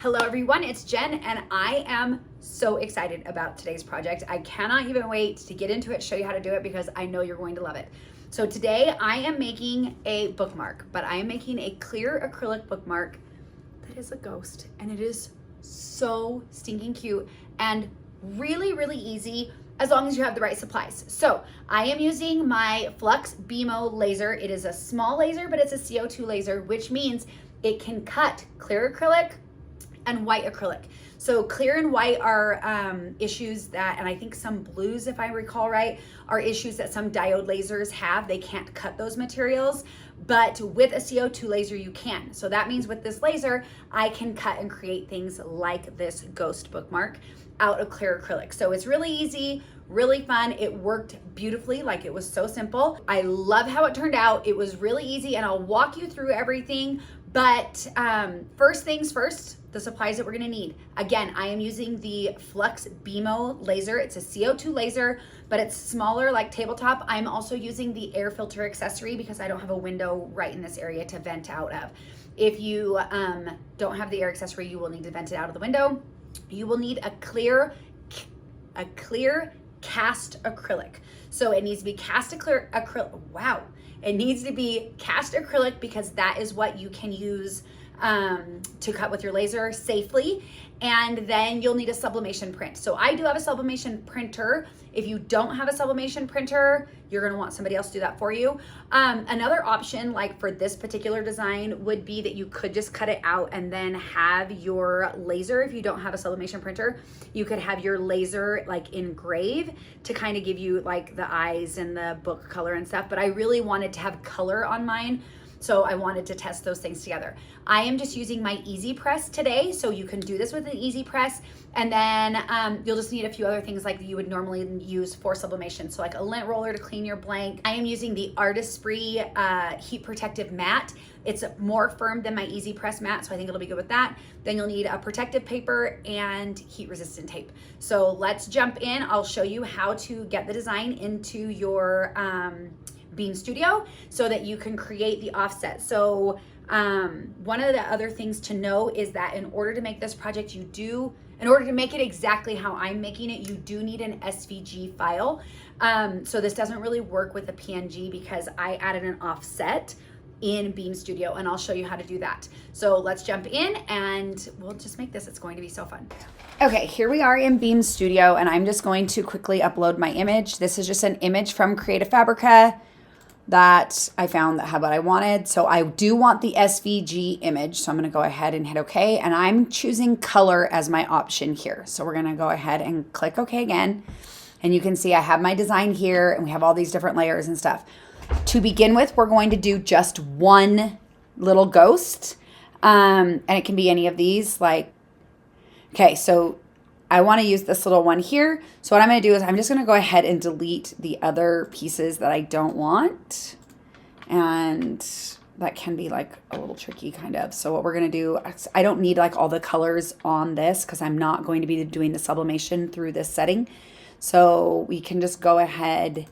Hello everyone, it's Jen and I am so excited about today's project. I cannot even wait to get into it, show you how to do it because I know you're going to love it. So today I am making a bookmark, but I am making a clear acrylic bookmark that is a ghost, and it is so stinking cute and really easy as long as you have the right supplies. So I am using my FLUX beamo laser. It is a small laser, but it's a CO2 laser, which means it can cut clear acrylic and white acrylic. So clear and white are issues that, and I think some blues, if I recall right, are issues that some diode lasers have. They can't cut those materials, but with a CO2 laser you can. So that means with this laser, I can cut and create things like this ghost bookmark out of clear acrylic. So it's really easy, really fun. It worked beautifully, like it was so simple. I love how it turned out. It was really easy, and I'll walk you through everything. But first things first, the supplies that we're gonna need. Again, I am using the FLUX beamo laser. It's a CO2 laser, but it's smaller, like tabletop. I'm also using the air filter accessory because I don't have a window right in this area to vent out of. If you don't have the air accessory, you will need to vent it out of the window. You will need a clear cast acrylic. So it needs to be cast acrylic. Wow. It needs to be cast acrylic because that is what you can use to cut with your laser safely. And then you'll need a sublimation print. So I do have a sublimation printer. If you don't have a sublimation printer, you're gonna want somebody else to do that for you. Another option, like for this particular design, would be that you could just cut it out and then have your laser. If you don't have a sublimation printer, you could have your laser like engrave to kind of give you like the eyes and the book color and stuff. But I really wanted to have color on mine, so I wanted to test those things together. I am just using my Easy Press today, so you can do this with an Easy Press. And then you'll just need a few other things like you would normally use for sublimation. So like a lint roller to clean your blank. I am using the Artistry heat protective mat. It's more firm than my Easy Press mat, so I think it'll be good with that. Then you'll need a protective paper and heat resistant tape. So let's jump in. I'll show you how to get the design into your Beam Studio so that you can create the offset. So one of the other things to know is that in order to make this project, in order to make it exactly how I'm making it, you do need an SVG file. So this doesn't really work with a PNG because I added an offset in Beam Studio, and I'll show you how to do that. So let's jump in and we'll just make this. It's going to be so fun. Okay, here we are in Beam Studio, and I'm just going to quickly upload my image. This is just an image from Creative Fabrica that I found that had what I wanted. So I do want the SVG image. So I'm gonna go ahead and hit okay. And I'm choosing color as my option here. So we're gonna go ahead and click okay again. And you can see I have my design here and we have all these different layers and stuff. To begin with, we're going to do just one little ghost. And it can be any of these, like, okay, so I want to use this little one here. So what I'm going to do is I'm just going to go ahead and delete the other pieces that I don't want. And that can be like a little tricky kind of. So what we're going to do, I don't need like all the colors on this because I'm not going to be doing the sublimation through this setting. So we can just go ahead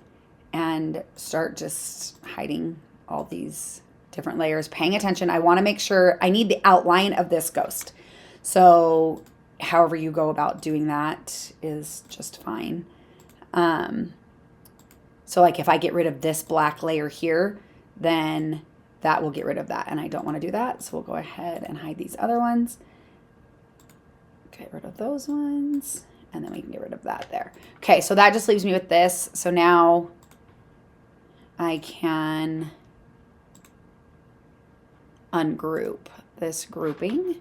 and start just hiding all these different layers, paying attention. I want to make sure I need the outline of this ghost. So however you go about doing that is just fine. So like if I get rid of this black layer here, then that will get rid of that. And I don't want to do that. So we'll go ahead and hide these other ones. Get rid of those ones. And then we can get rid of that there. Okay, so that just leaves me with this. So now I can ungroup this grouping.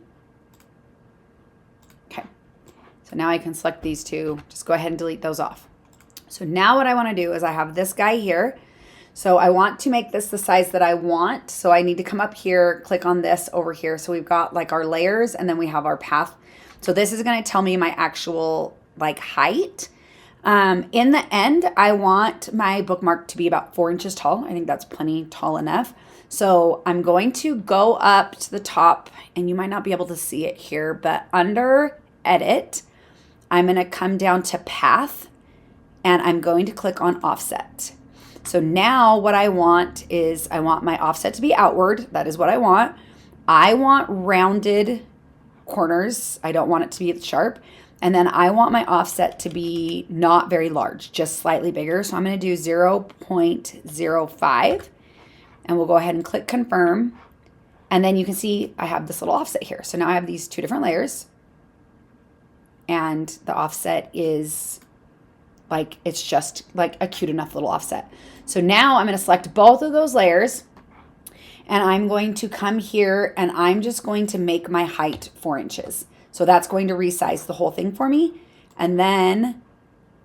So now I can select these two, just go ahead and delete those off. So now what I want to do is I have this guy here. So I want to make this the size that I want. So I need to come up here, click on this over here. So we've got like our layers and then we have our path. So this is going to tell me my actual like height. In the end, I want my bookmark to be about 4 inches tall. I think that's plenty tall enough. So I'm going to go up to the top, and you might not be able to see it here, but under Edit, I'm going to come down to Path, and I'm going to click on Offset. So now what I want is I want my offset to be outward. That is what I want. I want rounded corners. I don't want it to be sharp. And then I want my offset to be not very large, just slightly bigger. So I'm going to do 0.05, and we'll go ahead and click confirm. And then you can see I have this little offset here. So now I have these two different layers, and the offset is like, it's just like a cute enough little offset. So now I'm going to select both of those layers, and I'm going to come here and I'm just going to make my height 4 inches. So that's going to resize the whole thing for me. And then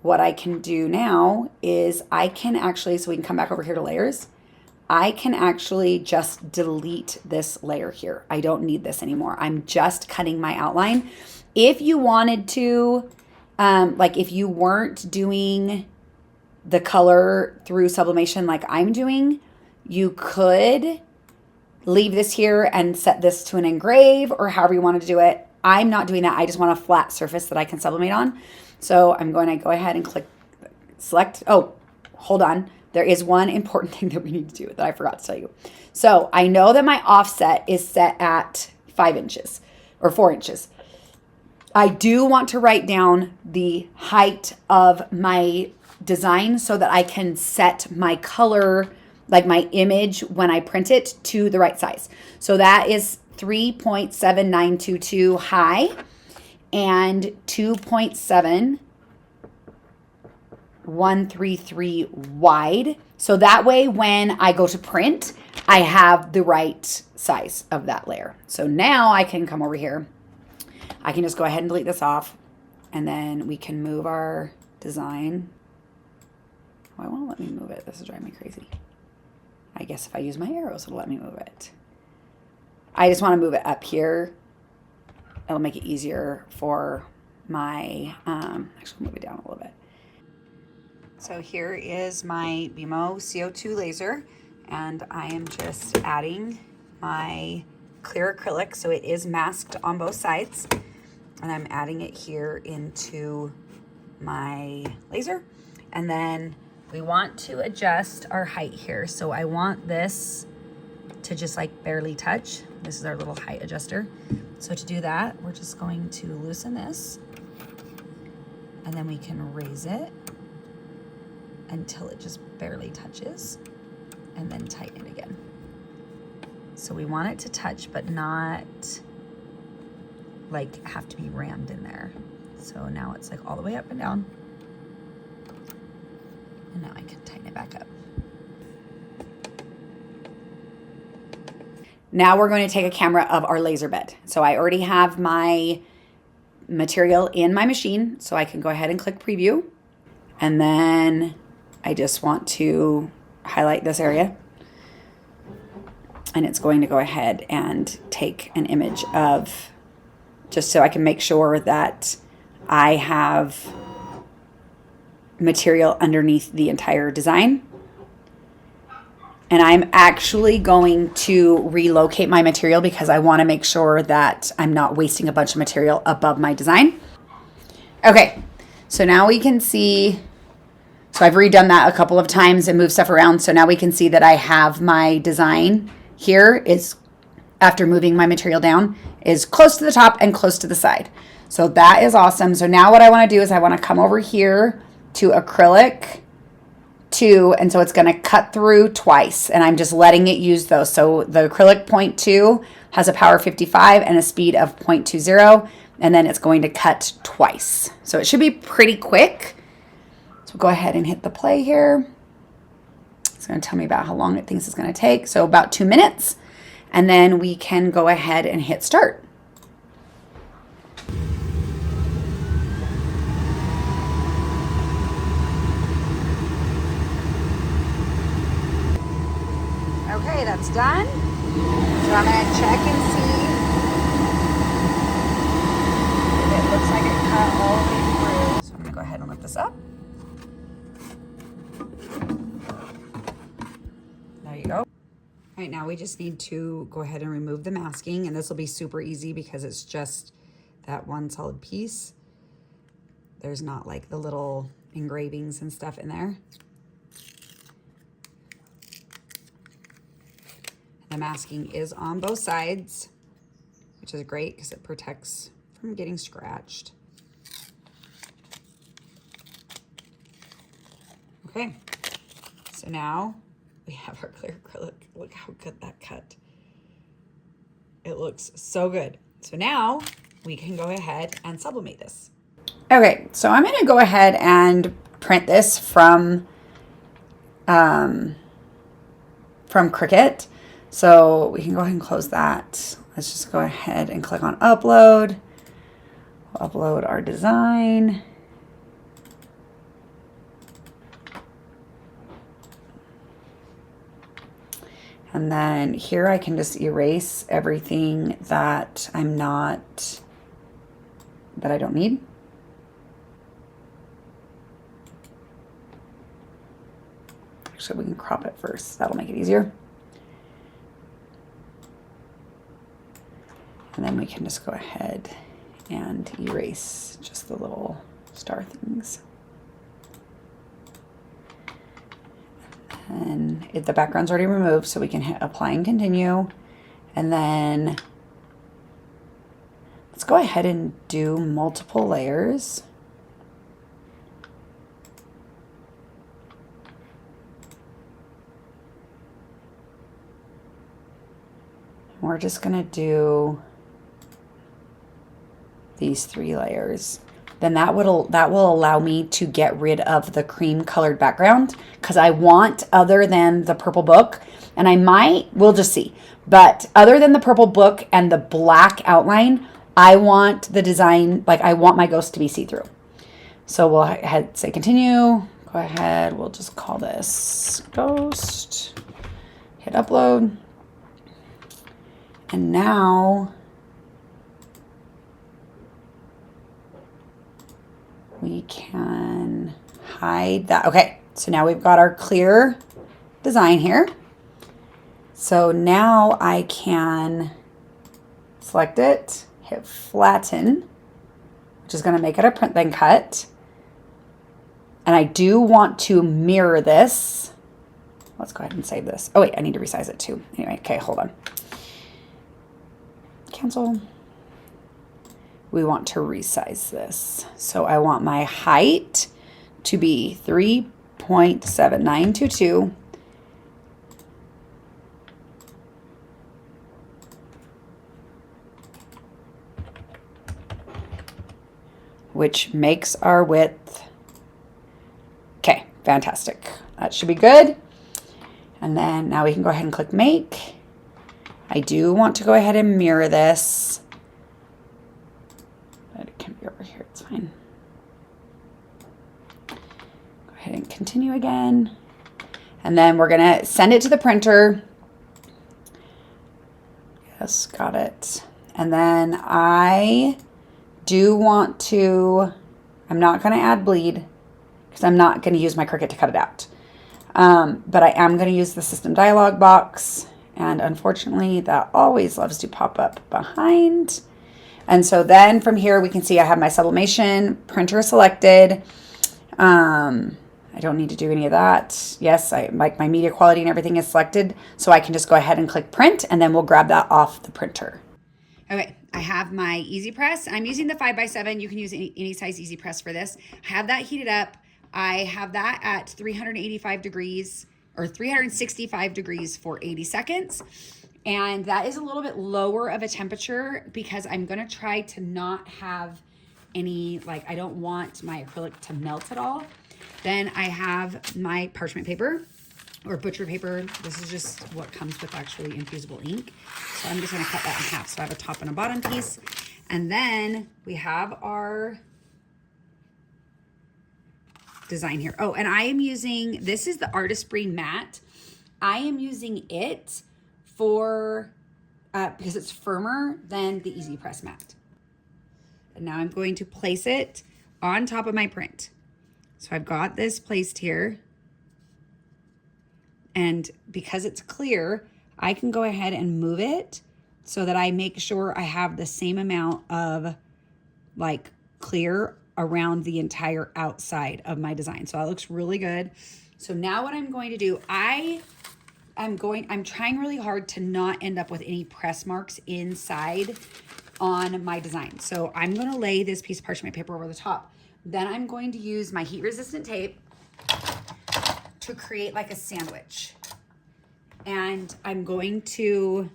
what I can do now is I can actually, so we can come back over here to layers. I can actually just delete this layer here. I don't need this anymore. I'm just cutting my outline. If you wanted to, like if you weren't doing the color through sublimation like I'm doing, you could leave this here and set this to an engrave or however you wanted to do it. I'm not doing that. I just want a flat surface that I can sublimate on. So I'm going to go ahead and click select. Oh, hold on. There is one important thing that we need to do that I forgot to tell you. So I know that my offset is set at 5 inches or 4 inches. I do want to write down the height of my design so that I can set my color, like my image when I print it, to the right size. So that is 3.7922 high and 2.7133 wide. So that way when I go to print, I have the right size of that layer. So now I can come over here. I can just go ahead and delete this off, and then we can move our design. Why won't it let me move it? This is driving me crazy. I guess if I use my arrows, it'll let me move it. I just want to move it up here. It'll make it easier for my, actually move it down a little bit. So here is my beamo CO2 laser, and I am just adding my clear acrylic, so it is masked on both sides, and I'm adding it here into my laser. And then we want to adjust our height here. So I want this to just like barely touch. This is our little height adjuster. So to do that, we're just going to loosen this, and then we can raise it until it just barely touches, and then tighten it again. So we want it to touch, but not like have to be rammed in there. So now it's like all the way up and down. And now I can tighten it back up. Now we're going to take a camera of our laser bed. So I already have my material in my machine, so I can go ahead and click preview. And then I just want to highlight this area. And it's going to go ahead and take an image of, just so I can make sure that I have material underneath the entire design. And I'm actually going to relocate my material because I want to make sure that I'm not wasting a bunch of material above my design. Okay, so now we can see, so I've redone that a couple of times and moved stuff around. So now we can see that I have my design here is, after moving my material down, is close to the top and close to the side. So that is awesome. So now what I want to do is I want to come over here to acrylic 2, and so it's going to cut through twice, and I'm just letting it use those. So the acrylic 0.2 has a power of 55 and a speed of 0.20, and then it's going to cut twice. So it should be pretty quick. So go ahead and hit the play here. It's going to tell me about how long it thinks it's going to take. So about 2 minutes, and then we can go ahead and hit start. Okay, that's done. So I'm going to check and see if it looks like it cut all the way through. So I'm going to go ahead and lift this up. There you go. All right, now we just need to go ahead and remove the masking, and this will be super easy because it's just that one solid piece. There's not like the little engravings and stuff in there. The masking is on both sides. which is great because it protects from getting scratched. Okay, so now we have our clear acrylic. Look how good that cut. It looks so good. So now we can go ahead and sublimate this. Okay, so I'm gonna go ahead and print this from Cricut. So we can go ahead and close that. Let's just go ahead and click on upload. We'll upload our design. And then here I can just erase everything that I don't need. Actually, we can crop it first. That'll make it easier. And then we can just go ahead and erase just the little star things. And the background's already removed, so we can hit apply and continue. And then let's go ahead and do multiple layers. We're just gonna do these 3 layers. Then that will allow me to get rid of the cream colored background, because I want, other than the purple book, and we'll just see, but other than the purple book and the black outline, I want the design, like I want my ghost to be see-through. So we'll say continue, go ahead, we'll just call this ghost, hit upload, and now we can hide that. Okay, so now we've got our clear design here. So now I can select it, hit flatten, which is going to make it a print then cut. And I do want to mirror this. Let's go ahead and save this. Oh wait, I need to resize it too. Anyway, okay, hold on. Cancel. We want to resize this. So I want my height to be 3.7922. Which makes our width. Okay, fantastic. That should be good. And then now we can go ahead and click make. I do want to go ahead and mirror this. But it can be over here, it's fine. Go ahead and continue again. And then we're gonna send it to the printer. Yes, got it. And then I do want to, I'm not gonna add bleed because I'm not gonna use my Cricut to cut it out. But I am gonna use the system dialog box. And unfortunately, that always loves to pop up behind. And so then from here, we can see I have my sublimation printer selected. I don't need to do any of that. Yes, I like my media quality and everything is selected. So I can just go ahead and click print, and then we'll grab that off the printer. Okay, I have my Easy Press. I'm using the 5x7. You can use any size Easy Press for this. I have that heated up. I have that at 385 degrees or 365 degrees for 80 seconds. And that is a little bit lower of a temperature because I'm gonna try to not have any, like, I don't want my acrylic to melt at all. Then I have my parchment paper or butcher paper. This is just what comes with actually infusible ink. So I'm just gonna cut that in half. So I have a top and a bottom piece. And then we have our design here. Oh, and I am using, this is the Artistry Matte. I am using it for, because it's firmer than the Easy Press Matte. And now I'm going to place it on top of my print. So I've got this placed here. And because it's clear, I can go ahead and move it so that I make sure I have the same amount of like clear around the entire outside of my design. So that looks really good. So now what I'm going to do, I I'm trying really hard to not end up with any press marks inside on my design. So I'm gonna lay this piece of parchment paper over the top. Then I'm going to use my heat resistant tape to create like a sandwich. And I'm going to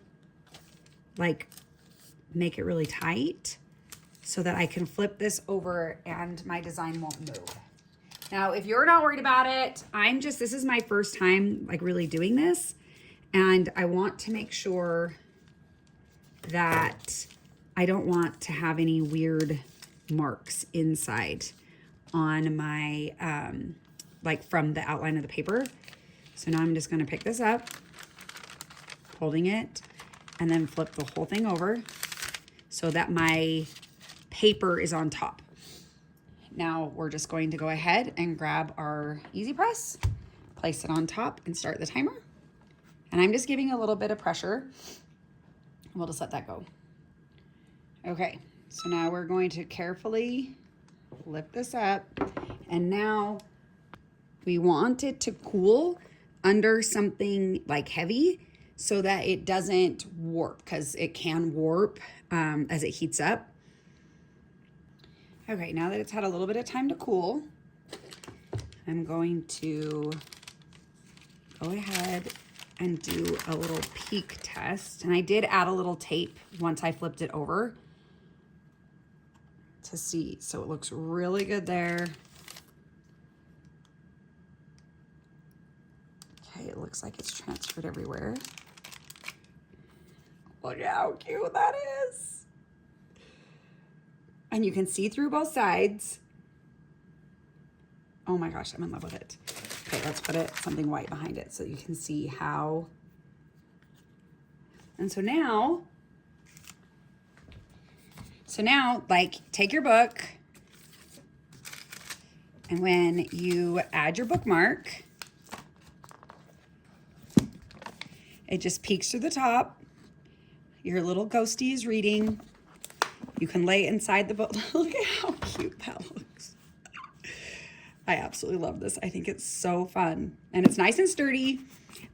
like make it really tight so that I can flip this over and my design won't move. Now, if you're not worried about it, this is my first time like really doing this. And I want to make sure that I don't want to have any weird marks inside on my, like from the outline of the paper. So now I'm just gonna pick this up, holding it, and then flip the whole thing over so that my paper is on top. Now we're just going to go ahead and grab our easy press, place it on top and start the timer. And I'm just giving a little bit of pressure. We'll just let that go. Okay, so now we're going to carefully lift this up. And now we want it to cool under something like heavy so that it doesn't warp, because it can warp as it heats up. Okay, now that it's had a little bit of time to cool, I'm going to go ahead and do a little peak test. And I did add a little tape once I flipped it over to see. So it looks really good there. Okay, it looks like it's transferred everywhere. Look how cute that is. And you can see through both sides. Oh my gosh, I'm in love with it. Okay, let's put something white behind it so you can see how. And so now, like, take your book, and when you add your bookmark, it just peeks through the top. Your little ghostie is reading. You can lay inside the book. Look at how cute that looks. I absolutely love this. I think it's so fun. And it's nice and sturdy.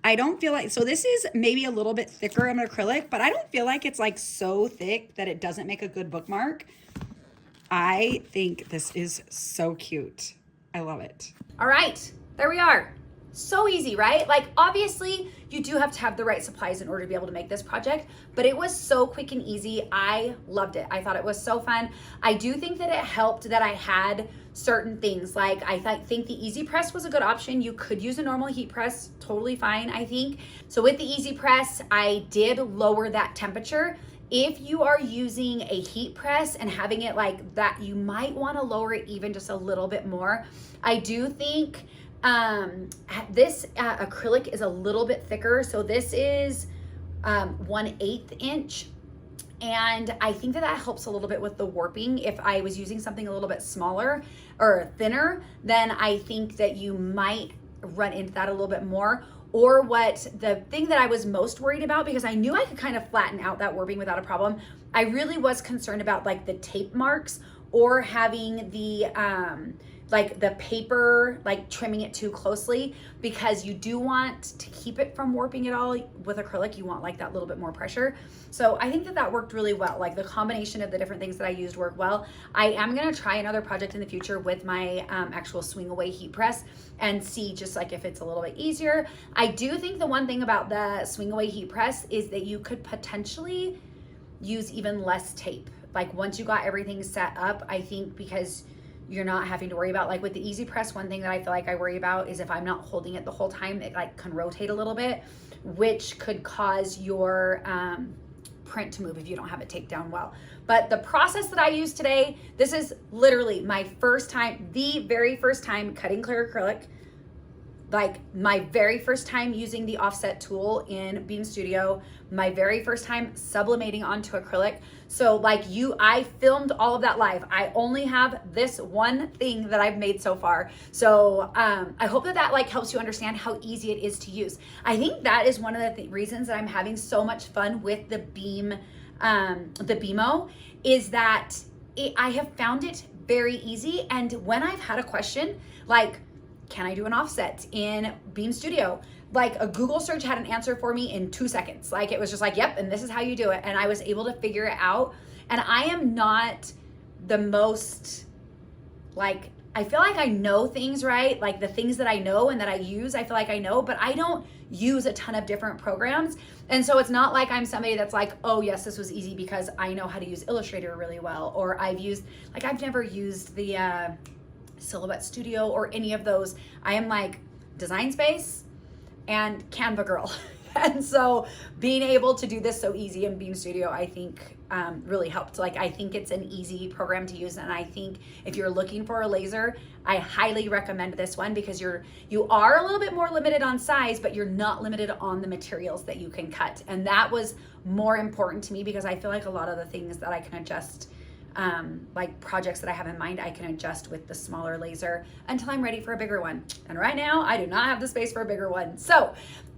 I don't feel like, so this is maybe a little bit thicker of an acrylic, but I don't feel like it's like so thick that it doesn't make a good bookmark. I think this is so cute. I love it. All right, there we are. So easy, right? Like, obviously you do have to have the right supplies in order to be able to make this project, but it was so quick and easy. I loved it. I thought it was so fun. I do think that it helped that I had certain things. Like, I think the Easy Press was a good option. You could use a normal heat press, totally fine, I think. So with the Easy Press, I did lower that temperature. If you are using a heat press and having it like that, you might want to lower it even just a little bit more. I do think this acrylic is a little bit thicker. So this is 1/8 inch. And I think that helps a little bit with the warping. If I was using something a little bit smaller or thinner, then I think that you might run into that a little bit more. Or the thing that I was most worried about, because I knew I could kind of flatten out that warping without a problem, I really was concerned about like the tape marks or having the like the paper, like trimming it too closely, because you do want to keep it from warping at all. With acrylic, you want like that little bit more pressure. So I think that worked really well. Like the combination of the different things that I used worked well. I am gonna try another project in the future with my actual swing away heat press and see just like if it's a little bit easier. I do think the one thing about the swing away heat press is that you could potentially use even less tape. Like once you got everything set up, I think, because you're not having to worry about, like with the Easy Press, one thing that I feel like I worry about is if I'm not holding it the whole time, it like can rotate a little bit, which could cause your print to move if you don't have it taped down well. But the process that I used today, this is literally my first time, the very first time cutting clear acrylic, like my very first time using the offset tool in Beam Studio, my very first time sublimating onto acrylic. So like I filmed all of that live. I only have this one thing that I've made so far. So I hope that like helps you understand how easy it is to use. I think that is one of the reasons that I'm having so much fun with the beamo, is that I have found it very easy. And when I've had a question, like, can I do an offset in Beam Studio? like a Google search had an answer for me in 2 seconds. Like it was just like, yep, and this is how you do it. And I was able to figure it out. And I am not the most, like, I feel like I know things, right? Like the things that I know and that I use, I feel like I know, but I don't use a ton of different programs. And so it's not like I'm somebody that's like, oh yes, this was easy because I know how to use Illustrator really well. Or I've never used the Silhouette Studio or any of those. I am like Design Space and Canva girl. And so being able to do this so easy in Beam Studio, I think really helped. Like I think it's an easy program to use. And I think if you're looking for a laser, I highly recommend this one because you are a little bit more limited on size, but you're not limited on the materials that you can cut. And that was more important to me because I feel like a lot of the things that I can adjust, like projects that I have in mind, I can adjust with the smaller laser until I'm ready for a bigger one. And right now I do not have the space for a bigger one. So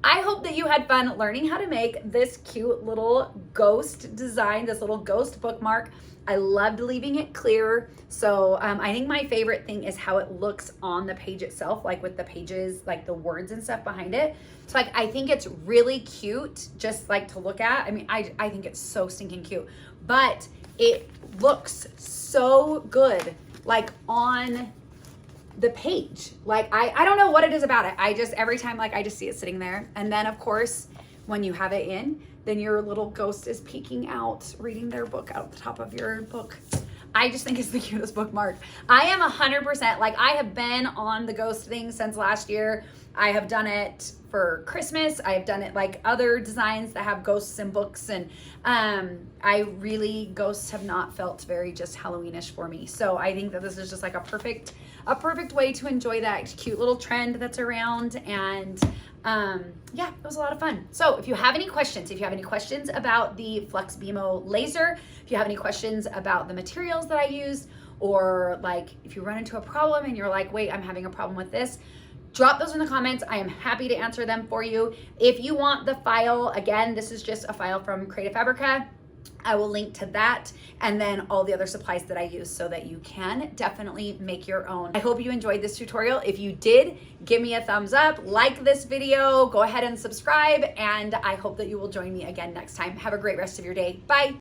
I hope that you had fun learning how to make this cute little ghost design, this little ghost bookmark. I loved leaving it clear. So I think my favorite thing is how it looks on the page itself, like with the pages, like the words and stuff behind it. So like, I think it's really cute just like to look at. I mean, I think it's so stinking cute, but it looks so good like on the page. Like I don't know what it is about it. I just, every time, like I just see it sitting there. And then of course, when you have it in, then your little ghost is peeking out, reading their book out the top of your book. I just think it's the cutest bookmark. I am 100%, like I have been on the ghost thing since last year. I have done it for Christmas. I have done it like other designs that have ghosts and books. And ghosts have not felt very just Halloweenish for me. So I think that this is just like a perfect way to enjoy that cute little trend that's around. And yeah, it was a lot of fun. So if you have any questions, about the FLUX beamo laser, if you have any questions about the materials that I used, or like if you run into a problem and you're like, wait, I'm having a problem with this, drop those in the comments. I am happy to answer them for you. If you want the file, again, this is just a file from Creative Fabrica. I will link to that and then all the other supplies that I use so that you can definitely make your own. I hope you enjoyed this tutorial. If you did, give me a thumbs up, like this video, go ahead and subscribe, and I hope that you will join me again next time. Have a great rest of your day. Bye.